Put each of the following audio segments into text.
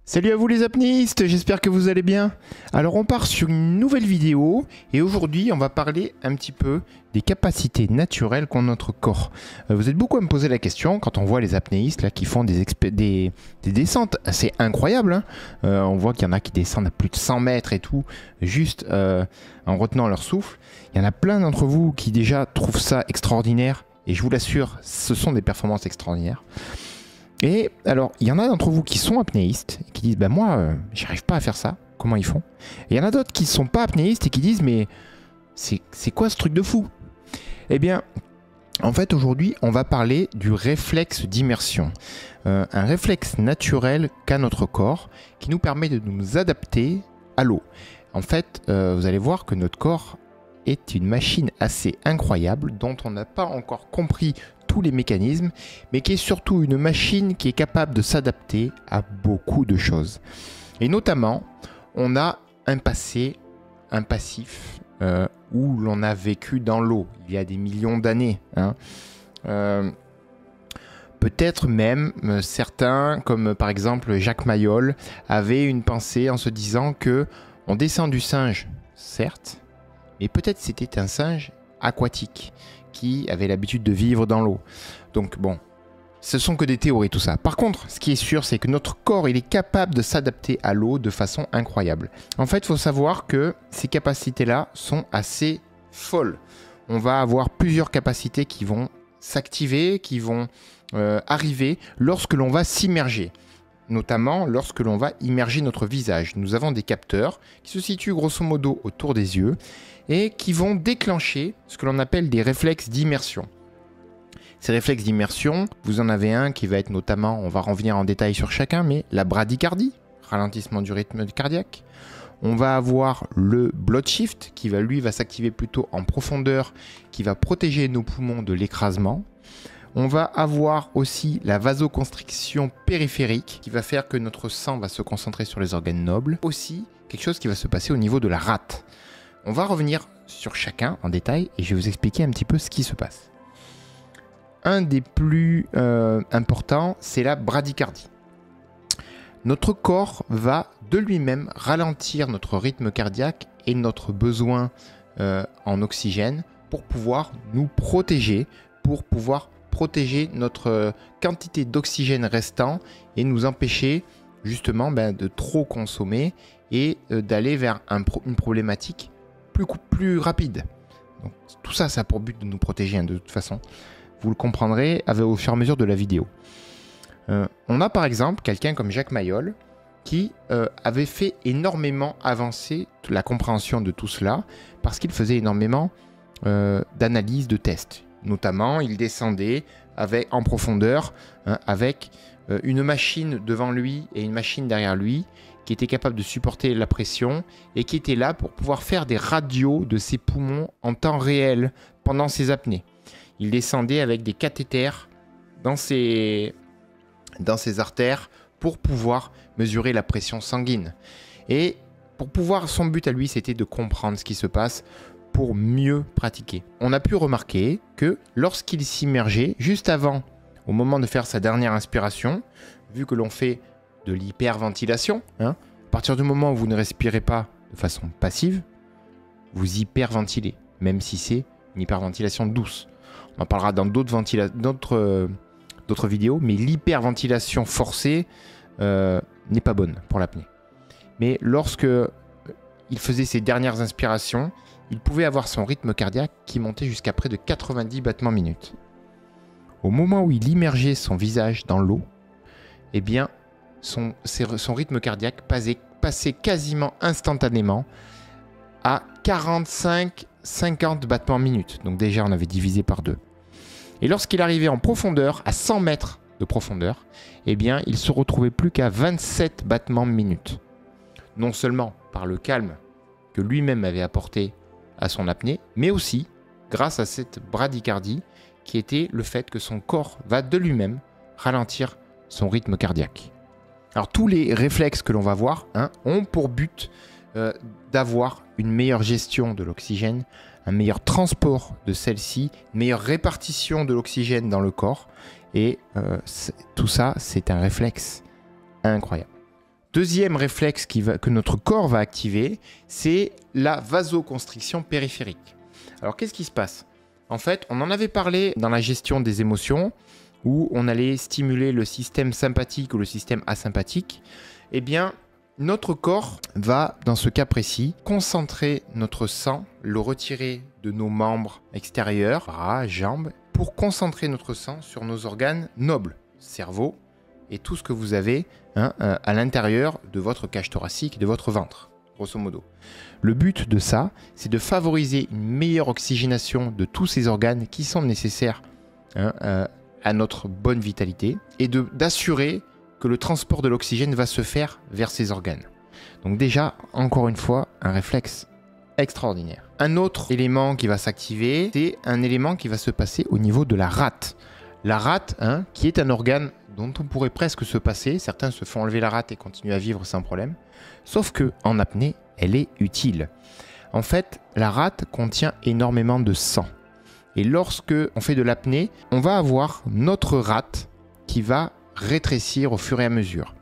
Salut à vous les apnéistes, j'espère que vous allez bien. Alors on part sur une nouvelle vidéo et aujourd'hui on va parler un petit peu des capacités naturelles qu'ont notre corps. Vous êtes beaucoup à me poser la question quand on voit les apnéistes là, qui font des descentes assez incroyables. Hein. On voit qu'il y en a qui descendent à plus de 100 mètres et tout, juste en retenant leur souffle. Il y en a plein d'entre vous qui déjà trouvent ça extraordinaire et je vous l'assure, ce sont des performances extraordinaires. Et alors, il y en a d'entre vous qui sont apnéistes et qui disent bah moi, j'arrive pas à faire ça. Comment ils font? Et il y en a d'autres qui sont pas apnéistes et qui disent mais c'est quoi ce truc de fou? Eh bien, en fait, aujourd'hui, on va parler du réflexe d'immersion. Un réflexe naturel qu'a notre corps qui nous permet de nous adapter à l'eau. En fait, vous allez voir que notre corps est une machine assez incroyable dont on n'a pas encore compris tous les mécanismes, mais qui est surtout une machine qui est capable de s'adapter à beaucoup de choses. Et notamment, on a un passé, un passif, où l'on a vécu dans l'eau il y a des millions d'années. Hein. Peut-être même certains, comme par exemple Jacques Mayol, avaient une pensée en se disant que on descend du singe, certes, mais peut-être c'était un singe aquatique qui avait l'habitude de vivre dans l'eau. Donc bon, ce sont que des théories tout ça. Par contre, ce qui est sûr, c'est que notre corps, il est capable de s'adapter à l'eau de façon incroyable. En fait, il faut savoir que ces capacités-là sont assez folles. On va avoir plusieurs capacités qui vont s'activer, qui vont arriver lorsque l'on va s'immerger. Notamment lorsque l'on va immerger notre visage. Nous avons des capteurs qui se situent grosso modo autour des yeux et qui vont déclencher ce que l'on appelle des réflexes d'immersion. Ces réflexes d'immersion, vous en avez un qui va être notamment, on va revenir en détail sur chacun, mais la bradycardie, ralentissement du rythme cardiaque. On va avoir le blood shift qui va s'activer plutôt en profondeur, qui va protéger nos poumons de l'écrasement. On va avoir aussi la vasoconstriction périphérique qui va faire que notre sang va se concentrer sur les organes nobles. Aussi, quelque chose qui va se passer au niveau de la rate. On va revenir sur chacun en détail et je vais vous expliquer un petit peu ce qui se passe. Un des plus importants, c'est la bradycardie. Notre corps va de lui-même ralentir notre rythme cardiaque et notre besoin en oxygène pour pouvoir nous protéger, pour pouvoir protéger notre quantité d'oxygène restant et nous empêcher justement de trop consommer et d'aller vers une problématique plus rapide. Donc, tout ça, ça a pour but de nous protéger de toute façon. Vous le comprendrez au fur et à mesure de la vidéo. On a par exemple quelqu'un comme Jacques Mayol qui avait fait énormément avancer la compréhension de tout cela parce qu'il faisait énormément d'analyses, de tests. Notamment, il descendait en profondeur avec une machine devant lui et une machine derrière lui qui était capable de supporter la pression et qui était là pour pouvoir faire des radios de ses poumons en temps réel pendant ses apnées. Il descendait avec des cathéters dans ses artères pour pouvoir mesurer la pression sanguine. Et son but à lui, c'était de comprendre ce qui se passe pour mieux pratiquer. On a pu remarquer que lorsqu'il s'immergeait, juste avant, au moment de faire sa dernière inspiration, vu que l'on fait de l'hyperventilation, à partir du moment où vous ne respirez pas de façon passive, vous hyperventilez, même si c'est une hyperventilation douce. On en parlera dans d'autres vidéos, mais l'hyperventilation forcée n'est pas bonne pour l'apnée. Mais lorsque il faisait ses dernières inspirations, il pouvait avoir son rythme cardiaque qui montait jusqu'à près de 90 battements minutes. Au moment où il immergeait son visage dans l'eau, eh bien, son rythme cardiaque passait quasiment instantanément à 45-50 battements minutes. Donc déjà, on avait divisé par 2. Et lorsqu'il arrivait en profondeur, à 100 mètres de profondeur, eh bien, il se retrouvait plus qu'à 27 battements minutes. Non seulement par le calme que lui-même avait apporté à son apnée, mais aussi grâce à cette bradycardie qui était le fait que son corps va de lui-même ralentir son rythme cardiaque. Alors tous les réflexes que l'on va voir ont pour but d'avoir une meilleure gestion de l'oxygène, un meilleur transport de celle-ci, une meilleure répartition de l'oxygène dans le corps et tout ça c'est un réflexe incroyable. Deuxième réflexe que notre corps va activer, c'est la vasoconstriction périphérique. Alors qu'est-ce qui se passe? En fait, on en avait parlé dans la gestion des émotions, où on allait stimuler le système sympathique ou le système asympathique. Eh bien, notre corps va, dans ce cas précis, concentrer notre sang, le retirer de nos membres extérieurs, bras, jambes, pour concentrer notre sang sur nos organes nobles, cerveau et tout ce que vous avez à l'intérieur de votre cage thoracique, de votre ventre, grosso modo. Le but de ça, c'est de favoriser une meilleure oxygénation de tous ces organes qui sont nécessaires à notre bonne vitalité et d'assurer que le transport de l'oxygène va se faire vers ces organes. Donc déjà, encore une fois, un réflexe extraordinaire. Un autre élément qui va s'activer, c'est un élément qui va se passer au niveau de la rate. La rate, qui est un organe dont on pourrait presque se passer. Certains se font enlever la rate et continuent à vivre sans problème. Sauf que en apnée, elle est utile. En fait, la rate contient énormément de sang. Et lorsque on fait de l'apnée, on va avoir notre rate qui va rétrécir au fur et à mesure.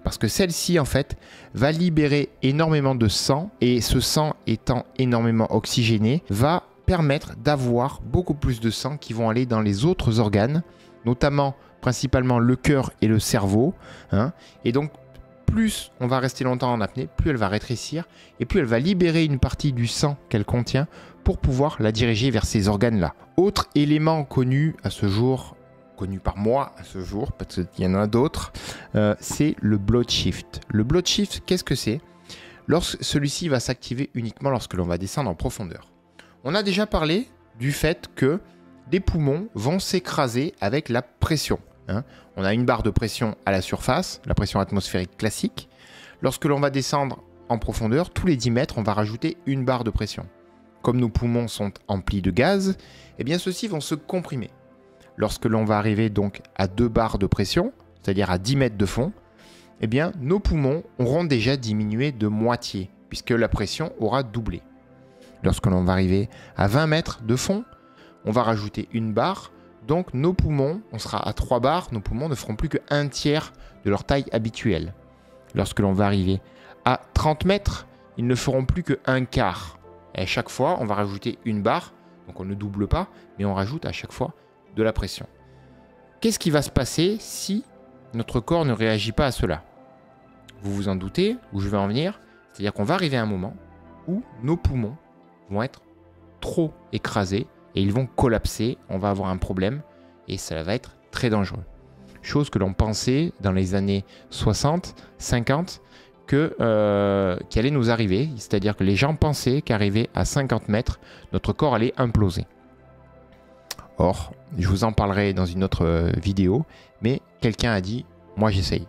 Parce que celle-ci, en fait, va libérer énormément de sang. Et ce sang étant énormément oxygéné, va permettre d'avoir beaucoup plus de sang qui vont aller dans les autres organes, notamment principalement le cœur et le cerveau. Et donc, plus on va rester longtemps en apnée, plus elle va rétrécir et plus elle va libérer une partie du sang qu'elle contient pour pouvoir la diriger vers ces organes-là. Autre élément connu à ce jour, connu par moi à ce jour, parce qu'il y en a d'autres, c'est le blood shift. Le blood shift, qu'est-ce que c'est? Celui-ci va s'activer uniquement lorsque l'on va descendre en profondeur. On a déjà parlé du fait que des poumons vont s'écraser avec la pression. On a une barre de pression à la surface, la pression atmosphérique classique. Lorsque l'on va descendre en profondeur, tous les 10 mètres, on va rajouter une barre de pression. Comme nos poumons sont emplis de gaz, eh bien ceux-ci vont se comprimer. Lorsque l'on va arriver donc à 2 barres de pression, c'est-à-dire à 10 mètres de fond, eh bien nos poumons auront déjà diminué de moitié, puisque la pression aura doublé. Lorsque l'on va arriver à 20 mètres de fond, on va rajouter une barre. Donc nos poumons, on sera à 3 barres, nos poumons ne feront plus qu'un tiers de leur taille habituelle. Lorsque l'on va arriver à 30 mètres, ils ne feront plus qu'un quart. Et à chaque fois, on va rajouter une barre, donc on ne double pas, mais on rajoute à chaque fois de la pression. Qu'est-ce qui va se passer si notre corps ne réagit pas à cela? Vous vous en doutez, où je vais en venir, c'est-à-dire qu'on va arriver à un moment où nos poumons vont être trop écrasés, et ils vont collapser, on va avoir un problème et ça va être très dangereux. Chose que l'on pensait dans les années 60, 50 qui allait nous arriver, c'est-à-dire que les gens pensaient qu'arrivé à 50 mètres, notre corps allait imploser. Or, je vous en parlerai dans une autre vidéo, mais quelqu'un a dit « moi j'essaye ».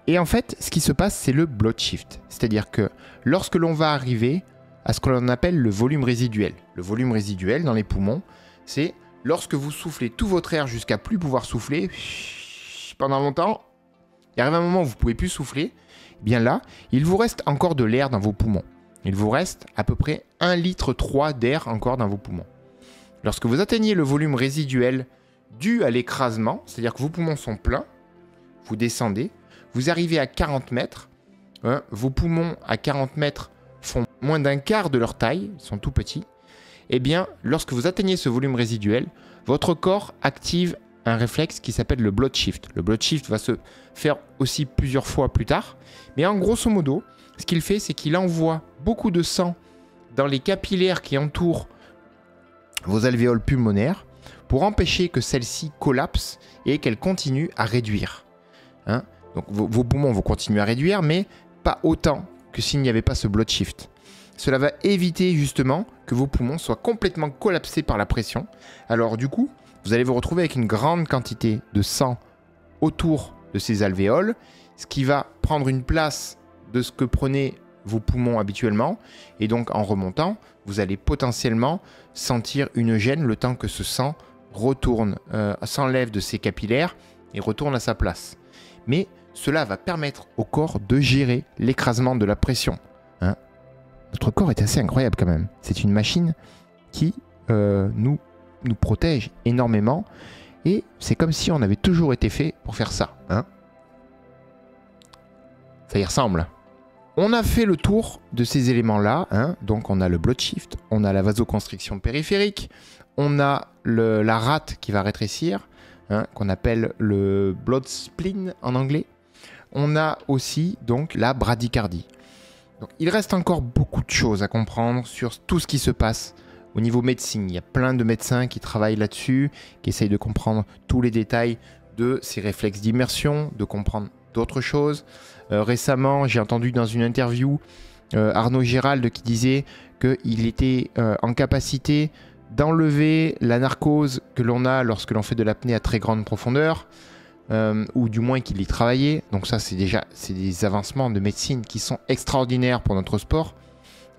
Et en fait, ce qui se passe, c'est le blood shift, c'est-à-dire que lorsque l'on va arriver à ce que l'on appelle le volume résiduel. Le volume résiduel dans les poumons, c'est lorsque vous soufflez tout votre air jusqu'à plus pouvoir souffler pendant longtemps, il arrive un moment où vous ne pouvez plus souffler, eh bien là, il vous reste encore de l'air dans vos poumons. Il vous reste à peu près 1,3 litre d'air encore dans vos poumons. Lorsque vous atteignez le volume résiduel dû à l'écrasement, c'est-à-dire que vos poumons sont pleins, vous descendez, vous arrivez à 40 mètres, vos poumons à 40 mètres font moins d'un quart de leur taille, ils sont tout petits, eh bien, lorsque vous atteignez ce volume résiduel, votre corps active un réflexe qui s'appelle le blood shift. Le blood shift va se faire aussi plusieurs fois plus tard, mais en grosso modo, ce qu'il fait, c'est qu'il envoie beaucoup de sang dans les capillaires qui entourent vos alvéoles pulmonaires pour empêcher que celles-ci collapsent et qu'elles continuent à réduire. Donc vos poumons vont continuer à réduire, mais pas autant que s'il n'y avait pas ce blood shift. Cela va éviter justement que vos poumons soient complètement collapsés par la pression. Alors du coup, vous allez vous retrouver avec une grande quantité de sang autour de ces alvéoles, ce qui va prendre une place de ce que prenaient vos poumons habituellement. Et donc en remontant, vous allez potentiellement sentir une gêne le temps que ce sang s'enlève de ses capillaires et retourne à sa place. Mais cela va permettre au corps de gérer l'écrasement de la pression. Notre corps est assez incroyable quand même. C'est une machine qui nous protège énormément. Et c'est comme si on avait toujours été fait pour faire ça. Ça y ressemble. On a fait le tour de ces éléments-là. Hein. Donc on a le blood shift, on a la vasoconstriction périphérique, on a la rate qui va rétrécir, hein, qu'on appelle le blood spleen en anglais. On a aussi donc la bradycardie. Donc, il reste encore beaucoup de choses à comprendre sur tout ce qui se passe au niveau médecine. Il y a plein de médecins qui travaillent là-dessus, qui essayent de comprendre tous les détails de ces réflexes d'immersion, de comprendre d'autres choses. Récemment, j'ai entendu dans une interview Arnaud Gérald qui disait qu'il était en capacité d'enlever la narcose que l'on a lorsque l'on fait de l'apnée à très grande profondeur, ou du moins qu'il y travaillait. Donc ça, c'est des avancements de médecine qui sont extraordinaires pour notre sport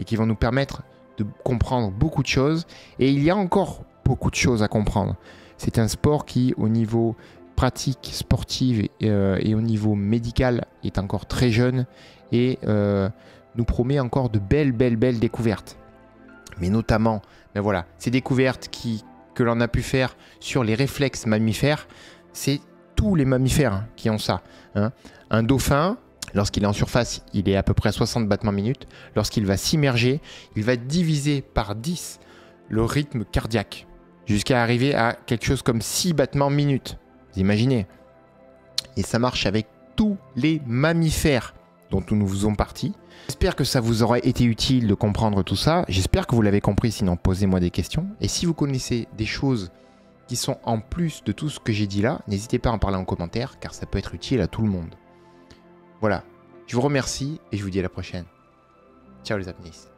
et qui vont nous permettre de comprendre beaucoup de choses. Et il y a encore beaucoup de choses à comprendre. C'est un sport qui, au niveau pratique sportive et au niveau médical, est encore très jeune et nous promet encore de belles découvertes. Mais notamment, ben voilà, ces découvertes que l'on a pu faire sur les réflexes mammifères, c'est tous les mammifères qui ont ça. Hein. Un dauphin, lorsqu'il est en surface, il est à peu près à 60 battements minute. Lorsqu'il va s'immerger, il va diviser par 10 le rythme cardiaque, jusqu'à arriver à quelque chose comme 6 battements minute. Vous imaginez? Et ça marche avec tous les mammifères dont nous faisons partie. J'espère que ça vous aura été utile de comprendre tout ça. J'espère que vous l'avez compris, sinon posez-moi des questions. Et si vous connaissez des choses qui sont en plus de tout ce que j'ai dit là, n'hésitez pas à en parler en commentaire, car ça peut être utile à tout le monde. Voilà, je vous remercie et je vous dis à la prochaine. Ciao les apnéistes.